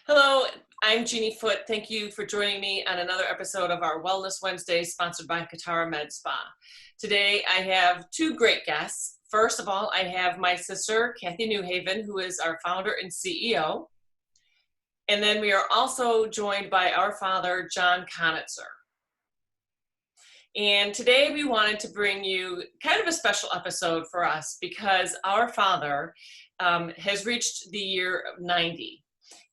Hello, I'm Jeannie Foote. Thank you for joining me on another episode of our Wellness Wednesday sponsored by Katara Med Spa. Today I have two great guests. First of all, I have my sister, Cathy Newhaven, who is our founder and CEO. And then we are also joined by our father, John Konitzer. And today we wanted to bring you kind of a special episode for us because our father has reached the year of 90.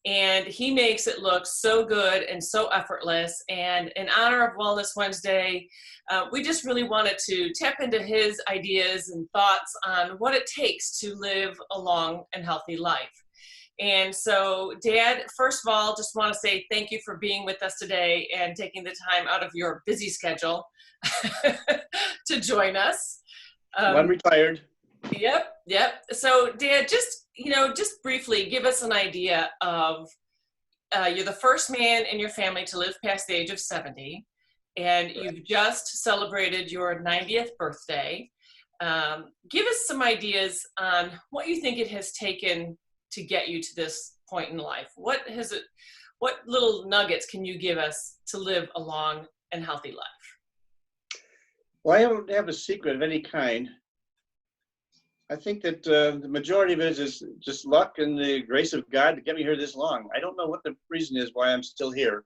And he makes it look so good and so effortless. And in honor of Wellness Wednesday, we just really wanted to tap into his ideas and thoughts on what it takes to live a long and healthy life. And so, Dad, first of all, just want to say thank you for being with us today and taking the time out of your busy schedule to join us. I'm retired. Yep. So, Dad, just briefly give us an idea of you're the first man in your family to live past the age of 70, and you've just celebrated your 90th birthday. Give us some ideas on what you think it has taken to get you to this point in life. What little nuggets can you give us to live a long and healthy life? Well, I don't have a secret of any kind. I think that the majority of it is just luck and the grace of God to get me here this long. I don't know what the reason is why I'm still here.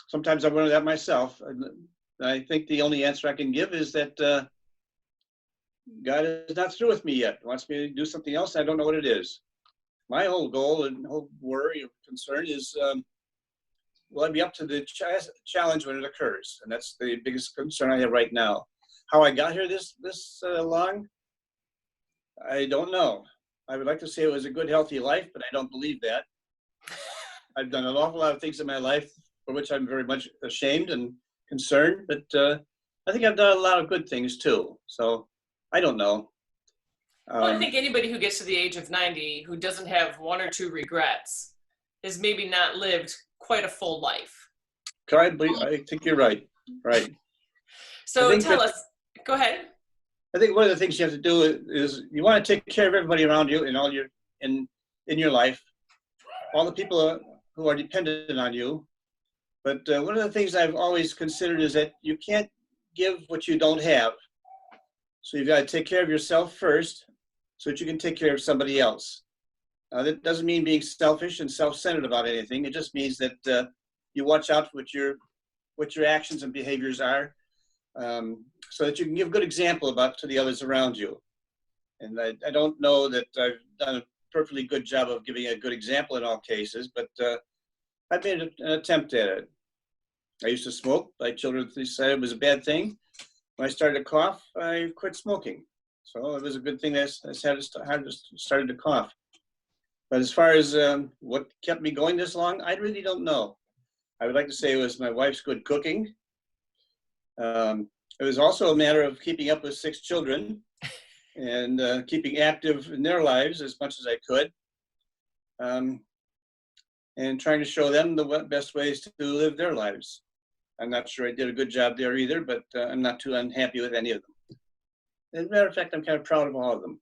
Sometimes I wonder that myself. I think the only answer I can give is that God is not through with me yet. He wants me to do something else. I don't know what it is. My whole goal and whole worry or concern is, will I be up to the challenge when it occurs? And that's the biggest concern I have right now. How I got here this long, I don't know. I would like to say it was a good, healthy life, but I don't believe that. I've done an awful lot of things in my life for which I'm very much ashamed and concerned, but I think I've done a lot of good things too. So I don't know. Well, I think anybody who gets to the age of 90 who doesn't have one or two regrets has maybe not lived quite a full life. I think you're right. Right. So tell us, go ahead. I think one of the things you have to do is you want to take care of everybody around you and all your in your life, all the people who are dependent on you. But one of the things I've always considered is that you can't give what you don't have. So you've got to take care of yourself first so that you can take care of somebody else. That doesn't mean being selfish and self-centered about anything. It just means that you watch out for what your actions and behaviors are, so that you can give a good example to the others around you. And I don't know that I've done a perfectly good job of giving a good example in all cases, but I've made an attempt at it. I used to smoke. My children said it was a bad thing. When I started to cough, I quit smoking. So it was a good thing that I started to cough. But as far as what kept me going this long, I really don't know. I would like to say it was my wife's good cooking. It was also a matter of keeping up with 6 children and keeping active in their lives as much as I could, and trying to show them the best ways to live their lives. I'm not sure I did a good job there either, but I'm not too unhappy with any of them. As a matter of fact, I'm kind of proud of all of them.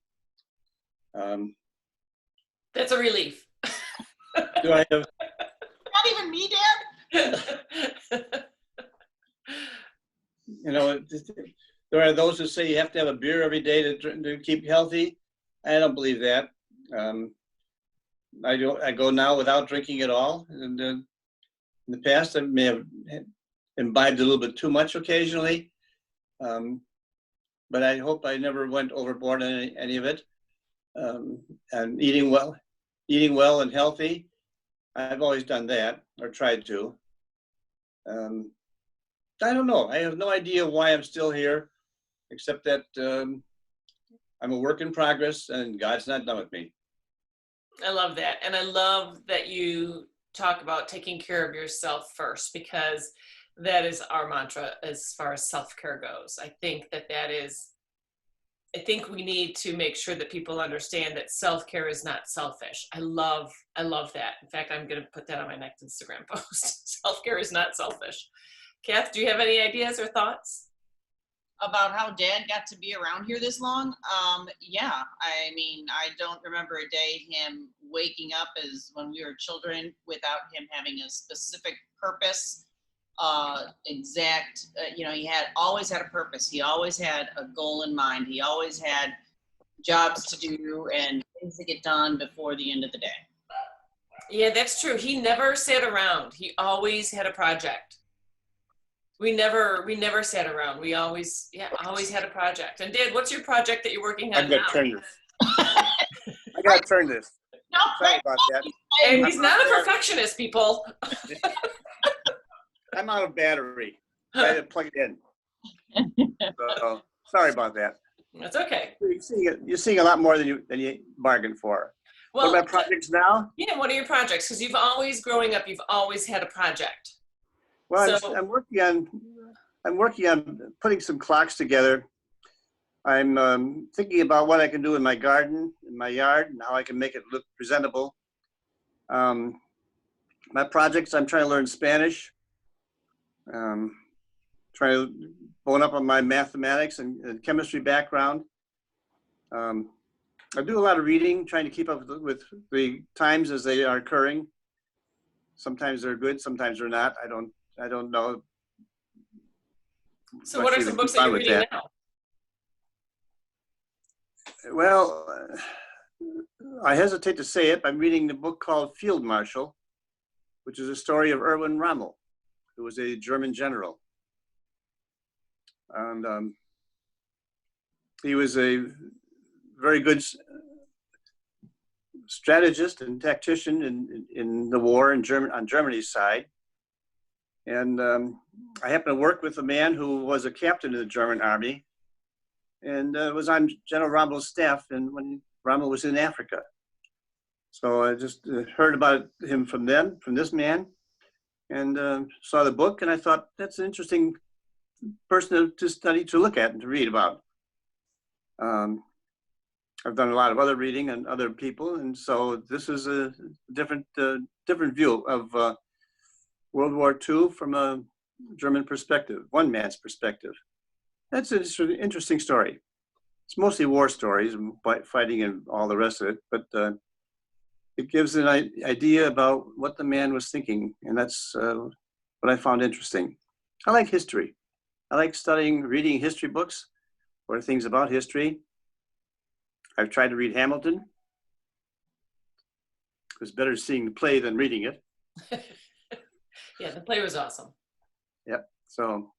That's a relief. Do I have? Not even me, Dad? You know, there are those who say you have to have a beer every day to keep healthy. I don't believe that. I go now without drinking at all. And in the past, I may have imbibed a little bit too much occasionally. But I hope I never went overboard on any of it. And eating well and healthy. I've always done that, or tried to. I don't know. I have no idea why I'm still here, except that I'm a work in progress and God's not done with me. I love that. And I love that you talk about taking care of yourself first, because that is our mantra as far as self-care goes. I think we need to make sure that people understand that self-care is not selfish. I love that. In fact, I'm going to put that on my next Instagram post. Self-care is not selfish. Kath, do you have any ideas or thoughts? About how Dad got to be around here this long? Yeah, I mean, I don't remember a day him waking up as when we were children without him having a specific purpose, he always had a purpose. He always had a goal in mind. He always had jobs to do and things to get done before the end of the day. Yeah, that's true. He never sat around. He always had a project. We never sat around. We always had a project. And Dad, what's your project that you're working on I'm now? gonna turn this. I gotta turn this. No, Sorry about that. And he's not a perfectionist, people. I'm out of battery. I had to plug it in. So, sorry about that. That's okay. You're seeing a lot more than you bargained for. Well, what are my projects now? Yeah, what are your projects? Because growing up, you've always had a project. Well, So, I'm working on putting some clocks together. I'm thinking about what I can do in my garden, in my yard, and how I can make it look presentable. My projects, I'm trying to learn Spanish. Trying to bone up on my mathematics and chemistry background. I do a lot of reading, trying to keep up with the times as they are occurring. Sometimes they're good, sometimes they're not. I don't know. so what are some books that you're reading now? Well, I hesitate to say it. I'm reading the book called Field Marshal, which is a story of Erwin Rommel, who was a German general. And he was a very good strategist and tactician in the war on Germany's side. And I happened to work with a man who was a captain in the German army and was on General Rommel's staff when Rommel was in Africa. So I just heard about him from this man, and saw the book, and I thought that's an interesting person to study, to look at, and to read about. I've done a lot of other reading on other people, and so this is a different view of World War II from a German perspective, one man's perspective. That's an interesting story. It's mostly war stories, fighting and all the rest of it, but it gives an idea about what the man was thinking, and that's what I found interesting. I like history. I like reading history books or things about history. I've tried to read Hamilton. It was better seeing the play than reading it. Yeah, the play was awesome. Yep. So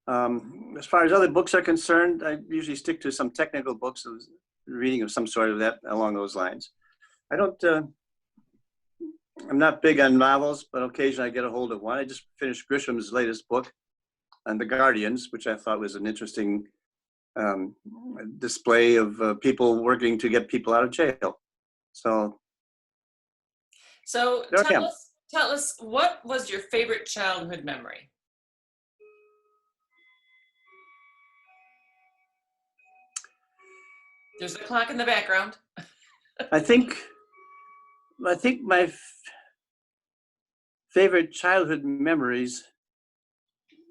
as far as other books are concerned, I usually stick to some technical books, reading of some sort of that along those lines. I'm not big on novels, but occasionally I get a hold of one. I just finished Grisham's latest book on the Guardians, which I thought was an interesting display of people working to get people out of jail. So tell us, what was your favorite childhood memory? There's a clock in the background. I think my favorite childhood memories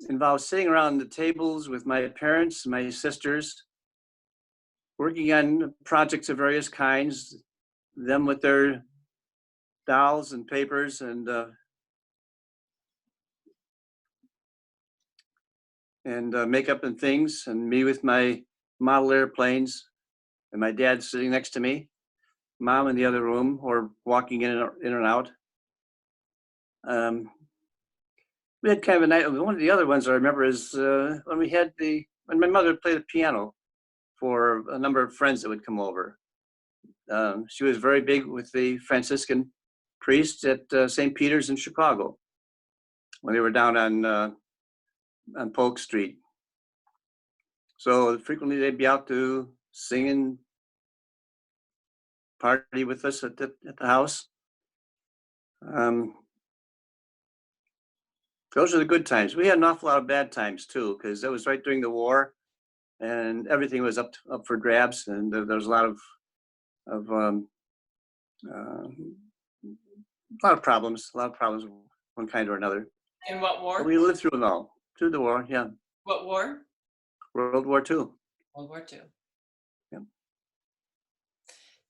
involve sitting around the tables with my parents, my sisters, working on projects of various kinds, them with their dolls and papers and makeup and things, and me with my model airplanes, and my dad sitting next to me, mom in the other room, or walking in and out. We had kind of a night. One of the other ones I remember is when my mother played the piano for a number of friends that would come over. She was very big with the Franciscan priests at St. Peter's in Chicago when they were down on Polk Street. So frequently they'd be out to sing and party with us at the house. Those are the good times. We had an awful lot of bad times too, because that was right during the war, and everything was up for grabs, and there was a lot of problems, of one kind or another. In what war? But we lived through them all. Through the war, yeah. What war? World War II. World War II. Yep.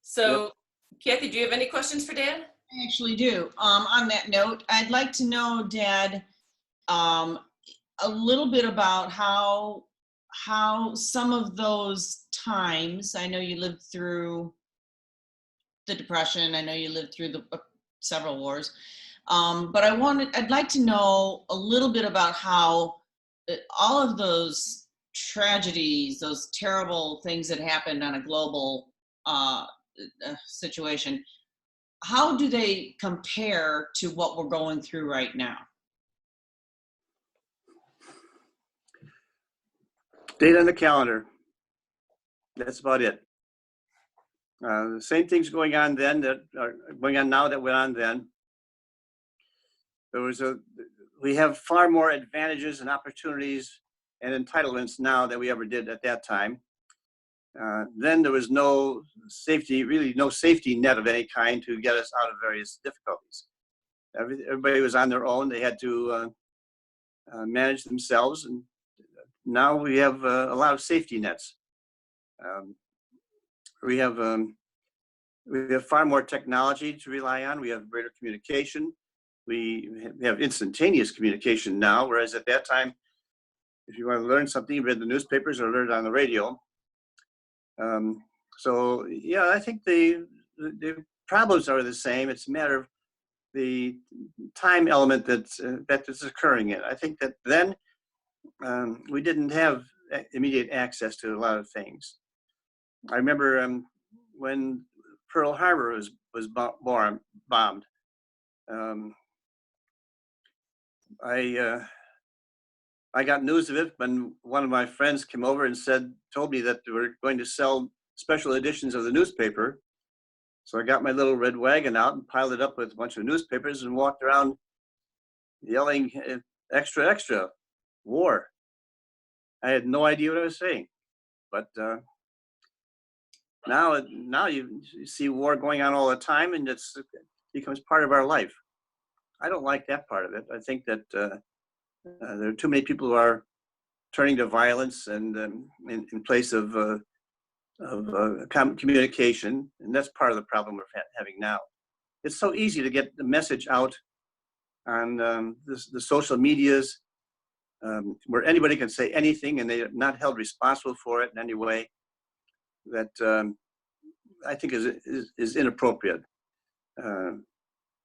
So Kathy, do you have any questions for Dad? I actually do. On that note, I'd like to know, Dad, a little bit about how some of those times. I know you lived through the Depression. I know you lived through the several wars. But I'd like to know a little bit about how all of those tragedies, those terrible things that happened on a global situation, how do they compare to what we're going through right now? Date on the calendar. That's about it. The same things going on then that are going on now that went on then. We have far more advantages and opportunities and entitlements now than we ever did at that time. Then there was no safety net of any kind to get us out of various difficulties. Everybody was on their own. They had to manage themselves. And now we have a lot of safety nets. We have far more technology to rely on. We have greater communication. We have instantaneous communication now, whereas at that time, if you want to learn something, you read the newspapers or learn it on the radio. So yeah, I think the problems are the same. It's a matter of the time element that is occurring in. I think that then we didn't have immediate access to a lot of things. I remember when Pearl Harbor was bombed. I got news of it when one of my friends came over and told me that they were going to sell special editions of the newspaper. So I got my little red wagon out and piled it up with a bunch of newspapers and walked around yelling, "Extra, extra, war." I had no idea what I was saying, but now you see war going on all the time, and it becomes part of our life. I don't like that part of it. I think that there are too many people who are turning to violence and in place of communication, and that's part of the problem we're having now. It's so easy to get the message out on the social medias, where anybody can say anything and they're not held responsible for it in any way. That I think is inappropriate.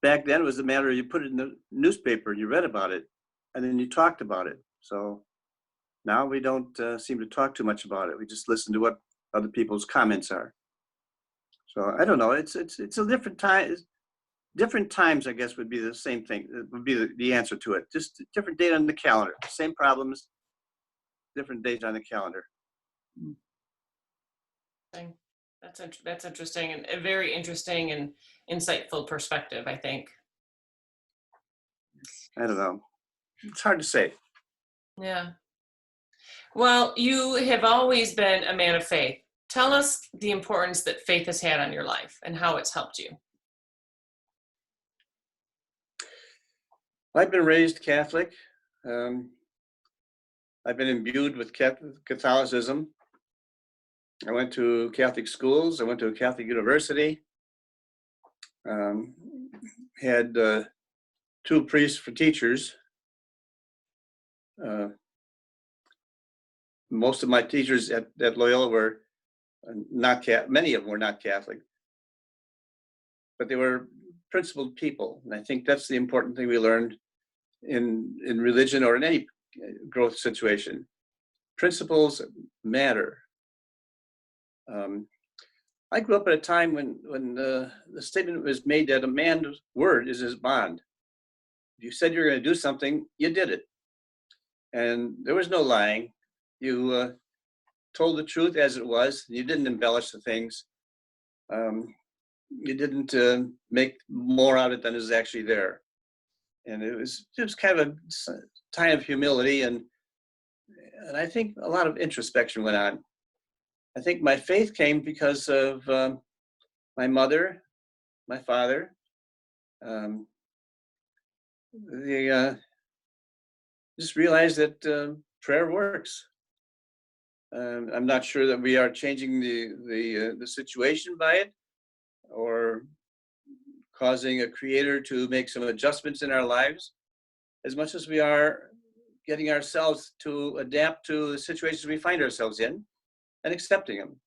Back then, it was a matter of you put it in the newspaper, you read about it, and then you talked about it. So now we don't seem to talk too much about it. We just listen to what other people's comments are. So I don't know. It's a different time. Different times, I guess, would be the same thing. It would be the answer to it. Just different date on the calendar. Same problems, different dates on the calendar. That's interesting, and a very interesting and insightful perspective, I think. I don't know. It's hard to say. Yeah. Well, you have always been a man of faith. Tell us the importance that faith has had on your life and how it's helped you. I've been raised Catholic. I've been imbued with Catholicism. I went to Catholic schools. I went to a Catholic university. Had 2 priests for teachers. Most of my teachers at Loyola were not Catholic. Many of them were not Catholic, but they were principled people. And I think that's the important thing we learned in religion or in any growth situation. Principles matter. I grew up at a time when the statement was made that a man's word is his bond. If you said you're going to do something, you did it. And there was no lying. You told the truth as it was. You didn't embellish the things. You didn't make more out of it than is actually there. And it was just kind of a time of humility, and I think a lot of introspection went on. I think my faith came because of my mother, my father. They just realized that prayer works. I'm not sure that we are changing the situation by it, or causing a creator to make some adjustments in our lives, as much as we are getting ourselves to adapt to the situations we find ourselves in and accepting them.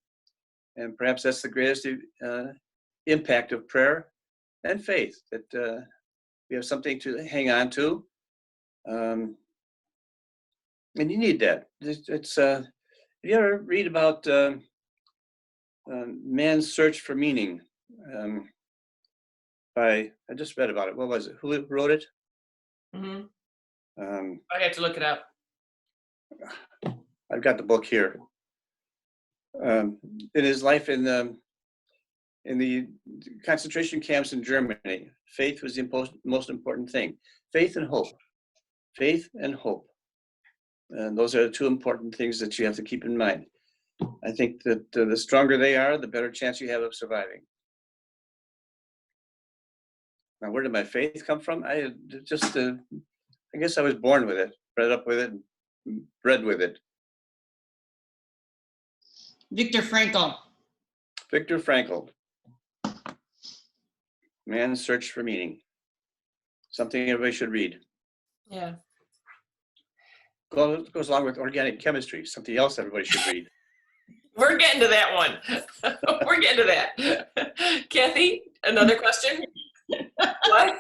And perhaps that's the greatest impact of prayer and faith, that we have something to hang on to. And you need that. It's you ever read about Man's Search for Meaning? I just read about it. What was it? Who wrote it? Mm-hmm. Um, I have to look it up. I've got the book here. In his life in the concentration camps in Germany, faith was the most important thing. Faith and hope. Faith and hope. And those are the two important things that you have to keep in mind. I think that the stronger they are, the better chance you have of surviving. Now, where did my faith come from? I guess I was born with it, bred up with it, and bred with it. Viktor Frankl. Viktor Frankl. Man's Search for Meaning. Something everybody should read. Yeah. Goes along with organic chemistry, something else everybody should read. We're getting to that one. We're getting to that. Kathy, another question? What?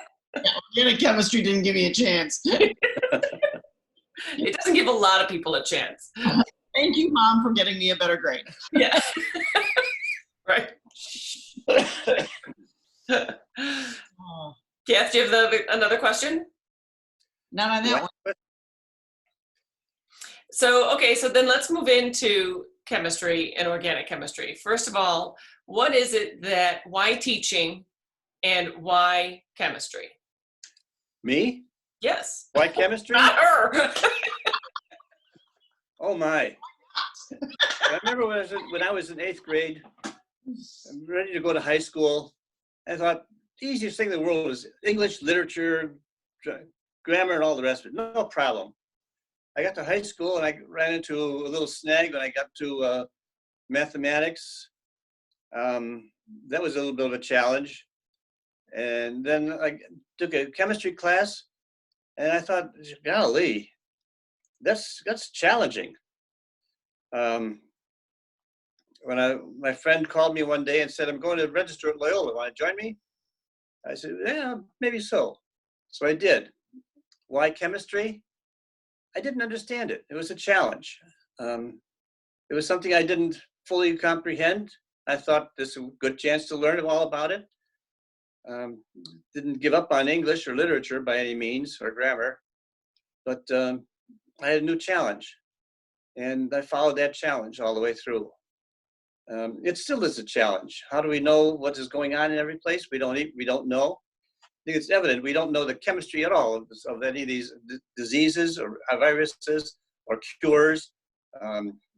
Organic chemistry didn't give me a chance. It doesn't give a lot of people a chance. Thank you, Mom, for getting me a better grade. Yeah. Right. Oh, Kath, do you have another question? not on that one. So, okay, so then let's move into chemistry and organic chemistry. First of all, what is it why teaching and why chemistry? Me? Yes. Why chemistry? Not her. Oh my. I remember when I was in 8th grade, I'm ready to go to high school. I thought the easiest thing in the world is English, literature, grammar, and all the rest of it. No problem. I got to high school and I ran into a little snag when I got to mathematics. That was a little bit of a challenge. And then I took a chemistry class and I thought, golly, that's challenging. When my friend called me one day and said, I'm going to register at Loyola, want to join me? I said, yeah, maybe so. So I did. Why chemistry? I didn't understand it. It was a challenge. It was something I didn't fully comprehend. I thought this was a good chance to learn all about it. Didn't give up on English or literature by any means, or grammar, but I had a new challenge. And I followed that challenge all the way through. It still is a challenge. How do we know what is going on in every place? We don't know. I think it's evident we don't know the chemistry at all of any of these diseases or viruses or cures.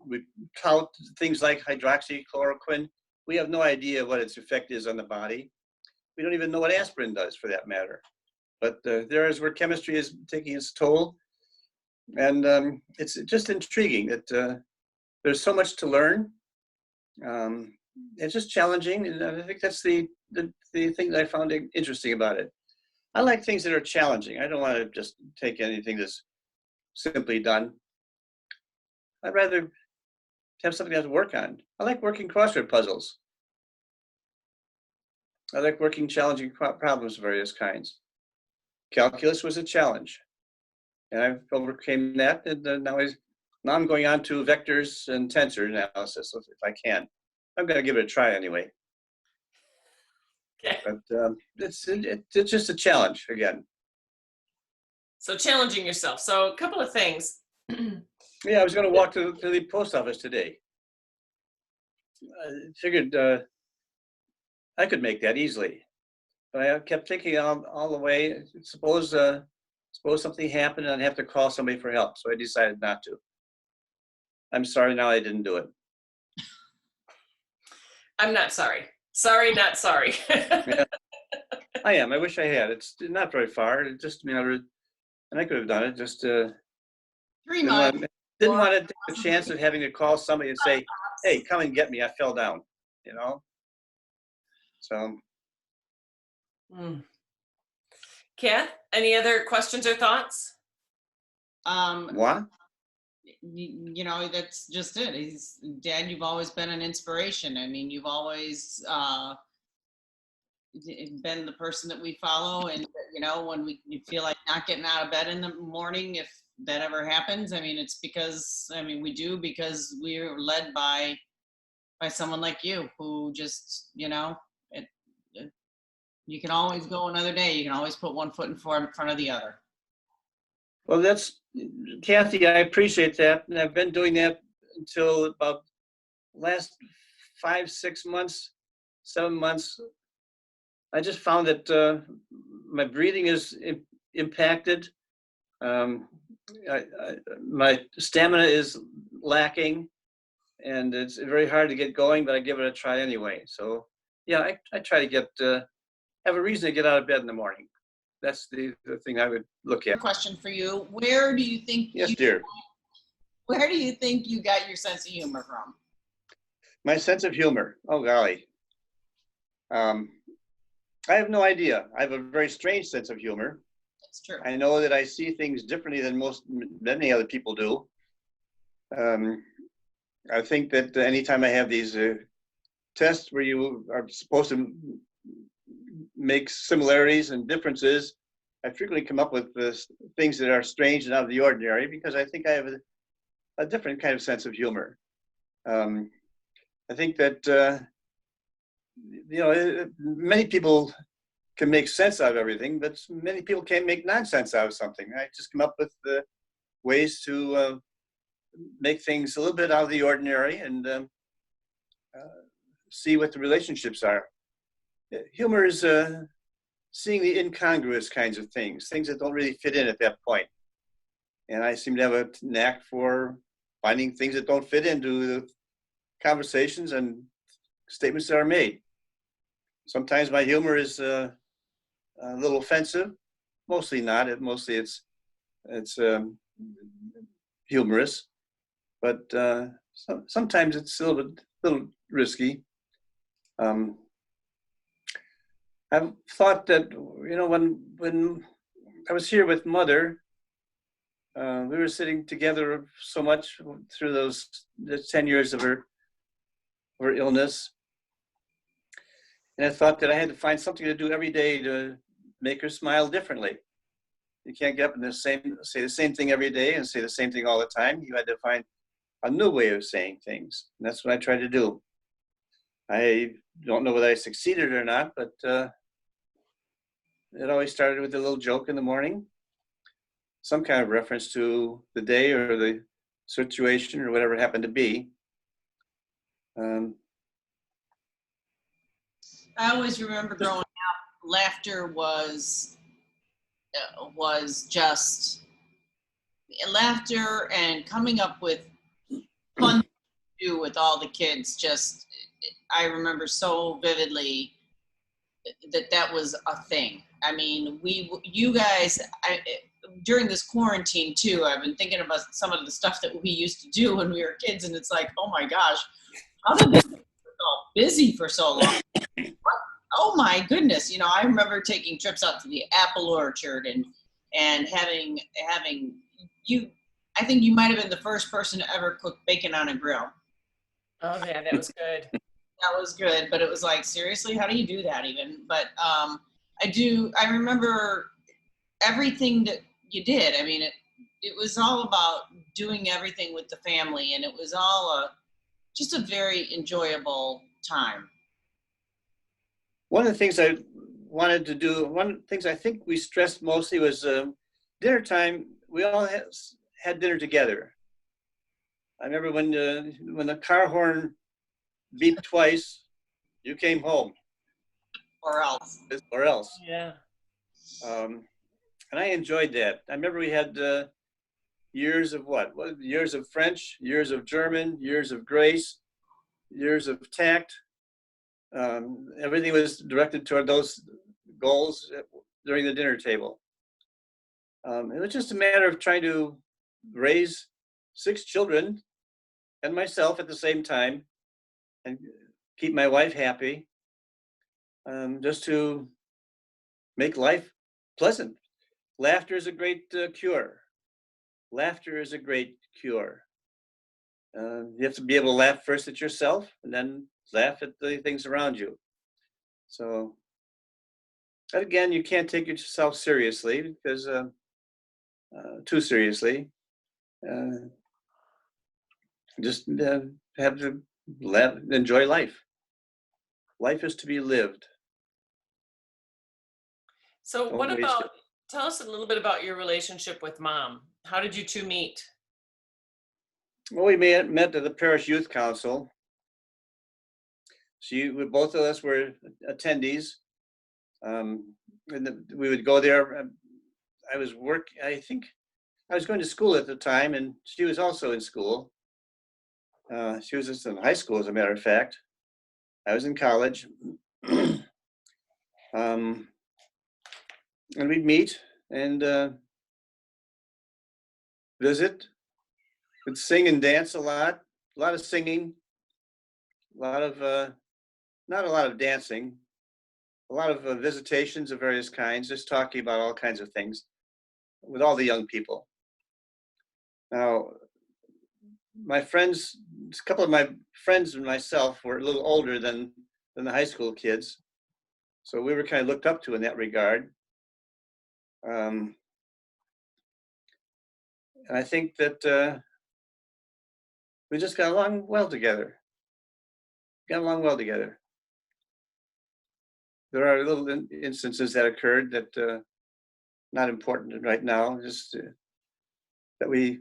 We tout things like hydroxychloroquine. We have no idea what its effect is on the body. We don't even know what aspirin does, for that matter. But there is where chemistry is taking its toll. And it's just intriguing that there's so much to learn. It's just challenging, and I think that's the thing that I found interesting about it. I like things that are challenging. I don't want to just take anything that's simply done. I'd rather have something I have to work on. I like working crossword puzzles. I like working challenging problems of various kinds. Calculus was a challenge, and I overcame that, and now I'm going on to vectors and tensor analysis if I can. I'm going to give it a try anyway. Okay. But it's just a challenge again. So challenging yourself. So a couple of things. Yeah, I was going to walk to the post office today. I figured I could make that easily, but I kept thinking all the way. Suppose something happened and I'd have to call somebody for help. So I decided not to. I'm sorry now I didn't do it. I'm not sorry. Sorry, not sorry. Yeah, I am. I wish I had. It's not very far. It just, and I could have done it. Just 3 months. didn't want to take a chance of having to call somebody and say, "Hey, come and get me. I fell down." So, Mm. Kath, any other questions or thoughts? what? You know, that's just it. Dad, you've always been an inspiration. I mean, you've always been the person that we follow. And, you know, when you feel like not getting out of bed in the morning, if that ever happens, I mean, it's because, I mean, we do because we're led by someone like you who just, you know, it, you can always go another day. You can always put one foot in front of the other. Well, that's, Kathy, I appreciate that. And I've been doing that until about last 5, 6 months, 7 months. I just found that my breathing is impacted. Um, my stamina is lacking, and it's very hard to get going, but I give it a try anyway. So yeah, I try to get have a reason to get out of bed in the morning. That's the thing I would look at. Question for you: Where do you think Yes, dear. Where do you think you got your sense of humor from? My sense of humor. Oh golly. I have no idea. I have a very strange sense of humor. It's true. I know that I see things differently than many other people do. I think that anytime I have these tests where you are supposed to make similarities and differences, I frequently come up with things that are strange and out of the ordinary because I think I have a different kind of sense of humor. I think that you know, many people can make sense out of everything, but many people can't make nonsense out of something. I just come up with ways to make things a little bit out of the ordinary and see what the relationships are. Humor is seeing the incongruous kinds of things that don't really fit in at that point. And I seem to have a knack for finding things that don't fit into the conversations and statements that are made. Sometimes my humor is a little offensive, mostly not. Mostly it's humorous, but sometimes it's a little risky. I've thought that, you know, when I was here with Mother, we were sitting together so much through the 10 years of her illness. And I thought that I had to find something to do every day to make her smile differently. You can't get up and say the same thing every day and say the same thing all the time. You had to find a new way of saying things. And that's what I tried to do. I don't know whether I succeeded or not, but it always started with a little joke in the morning, some kind of reference to the day or the situation or whatever it happened to be. I always remember growing up, laughter was just laughter and coming up with fun to do with all the kids. Just, I remember so vividly that was a thing. I mean, you guys, during this quarantine too, I've been thinking about some of the stuff that we used to do when we were kids, and it's like, oh my gosh, how did we get so busy for so long? Oh my goodness, you know, I remember taking trips out to the apple orchard and having you. I think you might have been the first person to ever cook bacon on a grill. Oh yeah, that was good. That was good, but it was like, seriously, how do you do that even? But I remember everything that you did. I mean, it was all about doing everything with the family, and it was all just a very enjoyable time. One of the things I wanted to do, one of the things I think we stressed mostly was dinner time. We all had dinner together. I remember when the car horn beeped twice, you came home. Or else. Or else. Yeah. And I enjoyed that. I remember we had years of what? Years of French, years of German, years of grace, years of tact. Everything was directed toward those goals during the dinner table. It was just a matter of trying to raise 6 children and myself at the same time and keep my wife happy. just to make life pleasant. Laughter is a great cure. Laughter is a great cure. You have to be able to laugh first at yourself and then laugh at the things around you. So, again, you can't take yourself seriously because too seriously. Just have to enjoy life. Life is to be lived. So Don't what waste about, it. tell us a little bit about your relationship with Mom. How did you two meet? Well, we met at the parish youth council. Both of us were attendees. And we would go there. I think I was going to school at the time, and she was also in school. She was just in high school, as a matter of fact. I was in college. And we'd meet and visit. We'd sing and dance a lot of singing, a lot of not a lot of dancing, a lot of visitations of various kinds, just talking about all kinds of things with all the young people. Now, a couple of my friends and myself were a little older than the high school kids, so we were kind of looked up to in that regard. And I think that we just got along well together. Got along well together. There are little instances that occurred that not important right now, just that we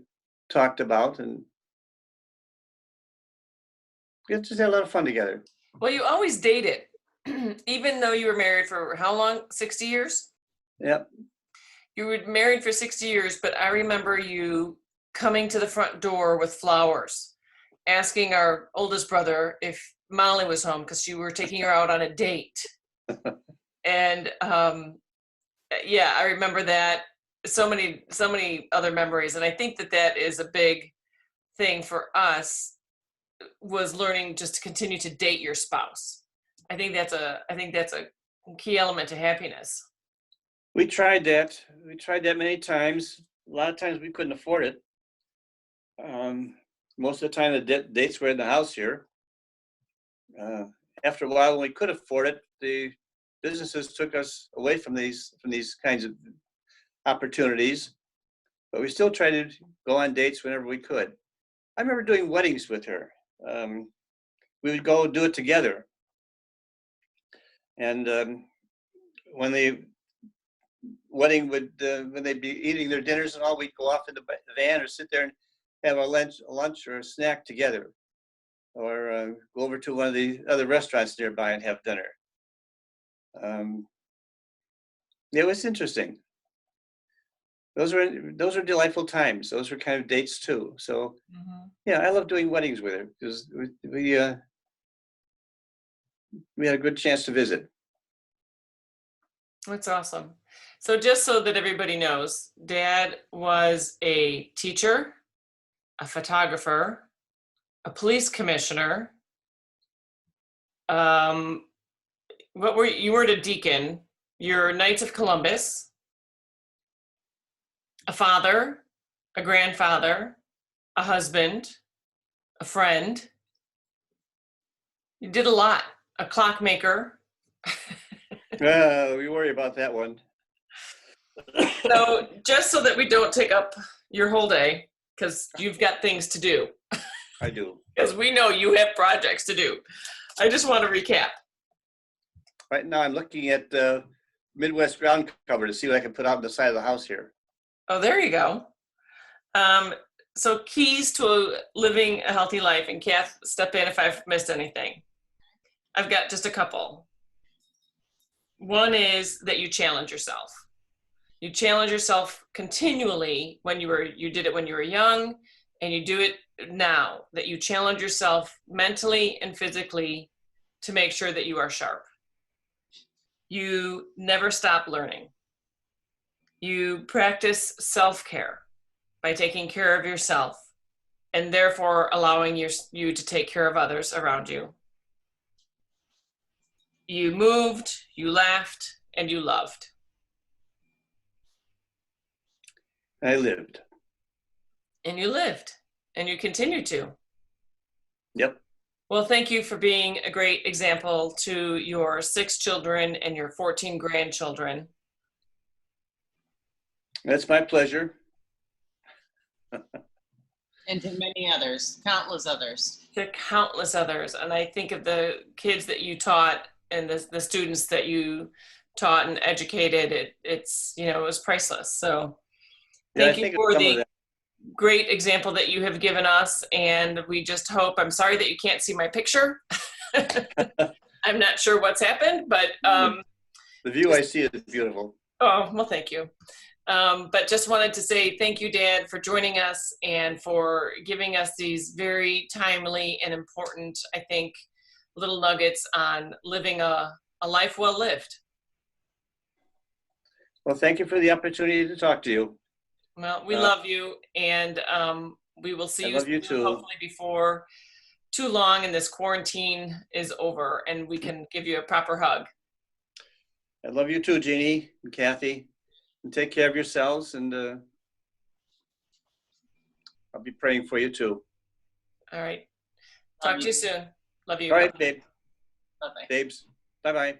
talked about, and we just had a lot of fun together. Well, you always dated, even though you were married for how long? 60 years? Yep. You were married for 60 years, but I remember you coming to the front door with flowers, asking our oldest brother if Molly was home because you were taking her out on a date. And yeah, I remember that. So many other memories. And I think that is a big thing for us, was learning just to continue to date your spouse. I think that's a key element to happiness. We tried that. We tried that many times. A lot of times we couldn't afford it. Most of the time the dates were in the house here. After a while, when we could afford it, the businesses took us away from these kinds of opportunities. But we still tried to go on dates whenever we could. I remember doing weddings with her. We would go do it together. And when the wedding when they'd be eating their dinners and all, we'd go off in the van or sit there and have a lunch or a snack together, or go over to one of the other restaurants nearby and have dinner. It was interesting. Those were delightful times. Those were kind of dates too. So yeah, I love doing weddings with her because we had a good chance to visit. That's awesome. So just so that everybody knows, Dad was a teacher, a photographer, a police commissioner. You weren't a deacon. You're Knights of Columbus, a father, a grandfather, a husband, a friend. You did a lot. A clockmaker. We worry about that one. So just so that we don't take up your whole day, because you've got things to do. I do. Because we know you have projects to do. I just want to recap. Right now I'm looking at Midwest ground cover to see what I can put out on the side of the house here. Oh, there you go. So keys to living a healthy life, and Kath, step in if I've missed anything. I've got just a couple. One is that you challenge yourself. You challenge yourself continually you did it when you were young, and you do it now, that you challenge yourself mentally and physically to make sure that you are sharp. You never stop learning. You practice self-care by taking care of yourself and therefore allowing you to take care of others around you. You moved, you laughed, and you loved. I lived. And you lived, and you continue to. Yep. Well, thank you for being a great example to your 6 children and your 14 grandchildren. That's my pleasure. And to many others, countless others. To countless others. And I think of the kids that you taught and the students that you taught and educated, it's, you know, it was priceless. So thank you for the great example that you have given us. And we just hope, I'm sorry that you can't see my picture. I'm not sure what's happened, but the view I see is beautiful. Oh, well, thank you. But just wanted to say thank you, Dad, for joining us and for giving us these very timely and important, I think, little nuggets on living a life well lived. Well, thank you for the opportunity to talk to you. Well, we love you, and we will see you too. Hopefully before too long and this quarantine is over and we can give you a proper hug. I love you too, Jeannie and Kathy. And take care of yourselves, and I'll be praying for you too. All right. Talk to you soon. Love you. All right, babe. Bye-bye. Babes. Bye-bye.